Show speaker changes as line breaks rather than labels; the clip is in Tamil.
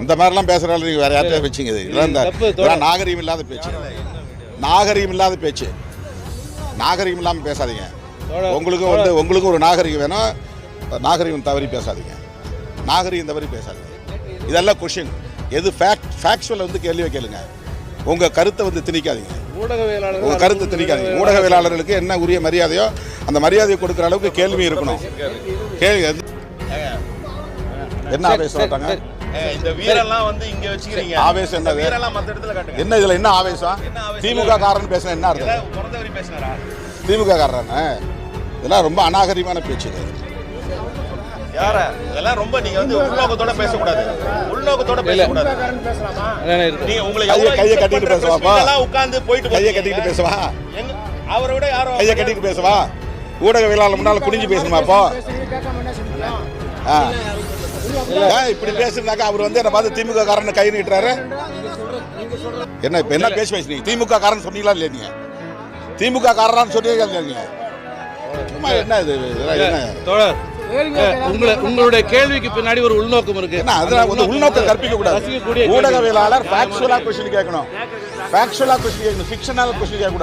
இந்த மாதிரிலாம் பேசுகிறாலும் நீங்கள் வேறு யார்கிட்ட வச்சுங்க இதெல்லாம் நாகரீகம் இல்லாத பேச்சு, நாகரீகம் இல்லாத பேச்சு, நாகரீகம் இல்லாமல் பேசாதீங்க. உங்களுக்கும் ஒரு நாகரிகம் வேணும், நாகரிகம் தவறி பேசாதீங்க, நாகரிகம் தவறி பேசாதீங்க. இதெல்லாம் கொஷின், எது ஃபேக்சுவல் கேள்வி கேளுங்க, உங்கள் கருத்தை திணிக்காதீங்க, உங்கள் கருத்தை திணிக்காதீங்க. ஊடகவியலாளர்களுக்கு என்ன உரிய மரியாதையோ அந்த மரியாதையை கொடுக்குற அளவுக்கு கேள்வி இருக்கணும். கேள்வி என்ன ஆவேசம்,
இந்த வீரெல்லாம் இங்க வச்சுக்கிறீங்க,
ஆவேசம் என்ன,
வீரெல்லாம் மத்த இடத்துல காட்டுங்க.
என்ன இதுல என்ன ஆவேசம்? திமுக காரன் பேசுனா என்ன அர்த்தம்?
பிறந்தவரி பேசினாரா?
திமுக காரன் இதெல்லாம் ரொம்ப அநாகரிகமான பேச்சு.
யார இதெல்லாம் ரொம்ப நீங்க உள்நோக்கத்தோட பேசக்கூடாது, உள்நோக்கத்தோட பேசக்கூடாது. நீங்க உங்களுக்கு
கையை கட்டிட்டு பேசுவாப்பா,
உட்கார்ந்து போயிட்டு
கையை கட்டிட்டு பேசுவா,
அவரை விட யாரும்
கையை கட்டிட்டு பேசுவா, ஊடகவியலாளர் முன்னால குனிஞ்சு பேசணுமா? அப்போ இப்படி பேசுனாக்கா அவர் என்ன பார்த்து திமுக காரன் கை நீட்டுறாரு. என்ன இப்ப என்ன பேசுவீங்க? திமுக காரன் சொன்னீங்களா இல்லையா? நீங்க திமுக காரரான்னு சொன்னீங்க இல்லையா? என்ன இது?
உங்களுடைய கேள்விக்கு பின்னாடி ஒரு உள்நோக்கம் இருக்கு.
உள்நோக்கம் கற்பிக்க கூடாது. ஊடகவியலாளர் ஃபேக்சுவலா கொஸ்டின் கேட்கணும், ஃபேக்சுவலா கொஸ்டின் கேட்கணும், ஃபிக்ஷனல் கொஸ்டின் கேட்க கூடாது.